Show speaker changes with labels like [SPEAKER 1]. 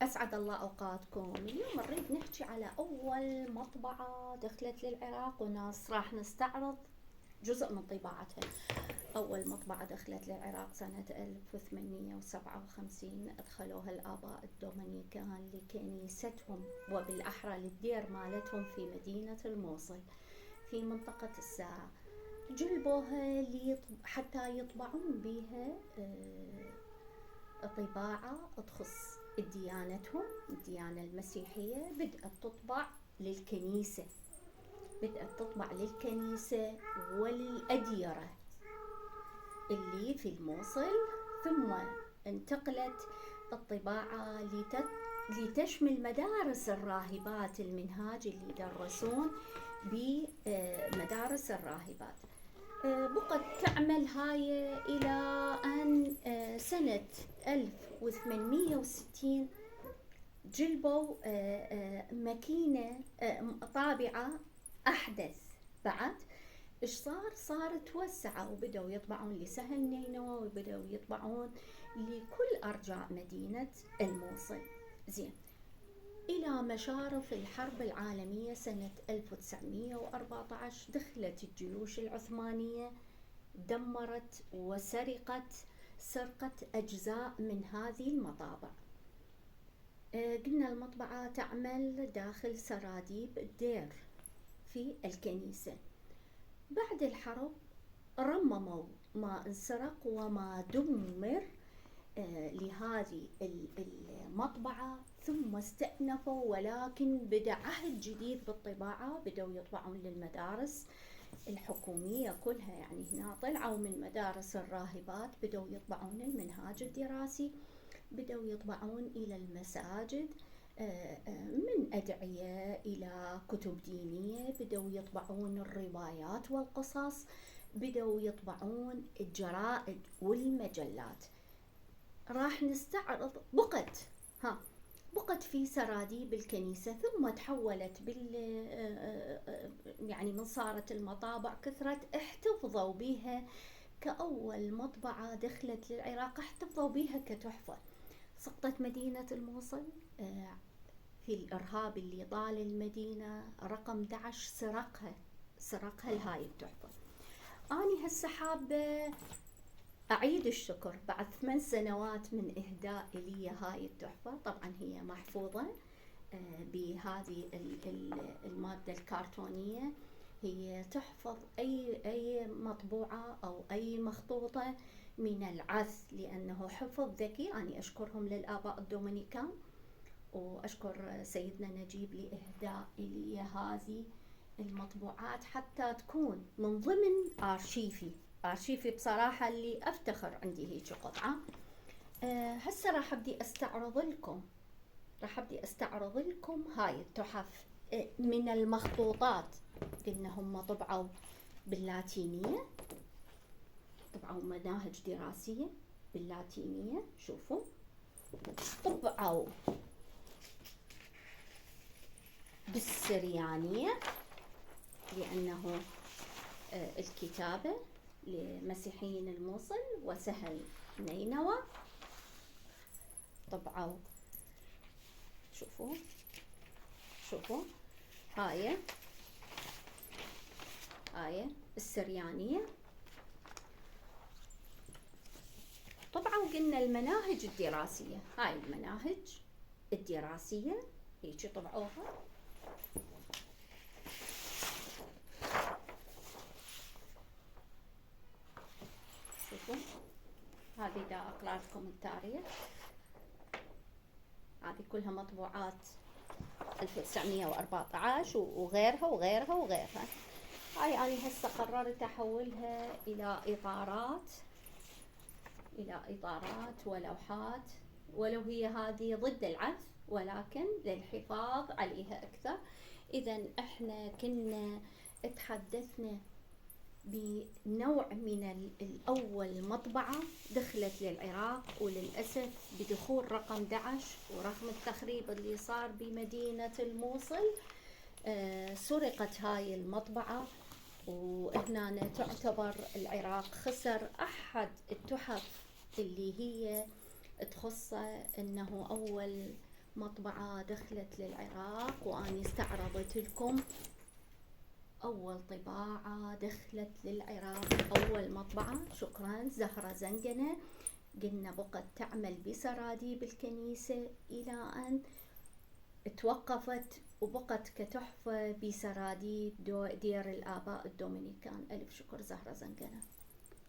[SPEAKER 1] أسعد الله أوقاتكم. اليوم نريد نحكي على أول مطبعة دخلت للعراق، وناس راح نستعرض جزء من طباعتها. أول مطبعة دخلت للعراق سنة 1857 أدخلوها الآباء الدومينيكان لكنيستهم، وبالأحرى للدير مالتهم في مدينة الموصل في منطقة الساعة. جلبوها حتى يطبعون بها طباعة تخص ديانتهم، الديانة المسيحية. بدأت تطبع للكنيسة، وللأديرة اللي في الموصل، ثم انتقلت الطباعة لتشمل مدارس الراهبات، المنهاج اللي يدرسون بمدارس الراهبات. بقت تعمل هاي إلى أن سنة 1860 جلبوا ماكينة طابعة أحدث. بعد إيش صار توسعوا، وبدأوا يطبعون لسهل نينوى، وبدأوا يطبعون لكل أرجاء مدينة الموصل. زين، إلى مشارف الحرب العالمية سنة 1914 دخلت الجيوش العثمانية، دمرت وسرقت أجزاء من هذه المطابع. قلنا المطبعة تعمل داخل سراديب الدير في الكنيسة. بعد الحرب رمموا ما انسرق وما دمر لهذه المطبعة، ثم استأنفوا، ولكن بدأ عهد جديد بالطباعة. بدأوا يطبعون للمدارس الحكومية كلها، يعني هنا طلعوا من مدارس الراهبات، بدأوا يطبعون المنهاج الدراسي، بدأوا يطبعون إلى المساجد، من أدعية إلى كتب دينية، بدأوا يطبعون الروايات والقصص، بدأوا يطبعون الجرائد والمجلات. راح نستعرض. بقت في سراديب الكنيسة، ثم تحولت يعني من صارت المطابع كثرت، احتفظوا بها كأول مطبعة دخلت للعراق، احتفظوا بها كتحفة. سقطت مدينة الموصل في الإرهاب اللي طال المدينة، رقم 11 سرقها لهاي التحفة. أنا هسه حابة أعيد الشكر بعد 8 سنوات من إهداء لي هاي التحفة. طبعا هي محفوظة بهذه المادة الكرتونية، هي تحفظ أي مطبوعة أو أي مخطوطة من العث، لأنه حفظ ذكي. أنا أشكرهم للآباء الدومينيكان، وأشكر سيدنا نجيب لإهداء لي هذه المطبوعات حتى تكون من ضمن أرشيفي بصراحة، اللي أفتخر عندي هيك قطعة. هسه راح أبدي أستعرض لكم هاي التحف من المخطوطات. قلنا هم طبعوا باللاتينية، طبعوا مناهج دراسية باللاتينية، شوفوا. طبعوا بالسريانية، لأنه الكتابة لمسيحيين الموصل وسهل نينوى. طبعوا، شوفوا هاي السريانية. طبعوا قلنا المناهج الدراسية، هاي المناهج الدراسية هيك طبعوها. شوفوا، هذه دا أقرأ لكم التاريخ، هذه كلها مطبوعات 1914 وغيرها. هاي أنا هسه قررت أحولها إلى إطارات ولوحات، ولو هي هذه ضد العث، ولكن للحفاظ عليها أكثر. إذن إحنا كنا تحدثنا بنوع من الأول مطبعة دخلت للعراق، وللأسف بدخول رقم 11 ورغم التخريب اللي صار بمدينة الموصل سرقت هاي المطبعة، وهنا تعتبر العراق خسر أحد التحف اللي هي تخص أنه أول مطبعة دخلت للعراق، وأني استعرضت لكم أول طباعة دخلت للعراق، أول مطبعة. شكرا. زهرة زنقنة، قلنا بقت تعمل بسراديب الكنيسة إلى أن توقفت وبقت كتحفة بسراديب دير الآباء الدومينيكان. ألف شكر زهرة زنقنة.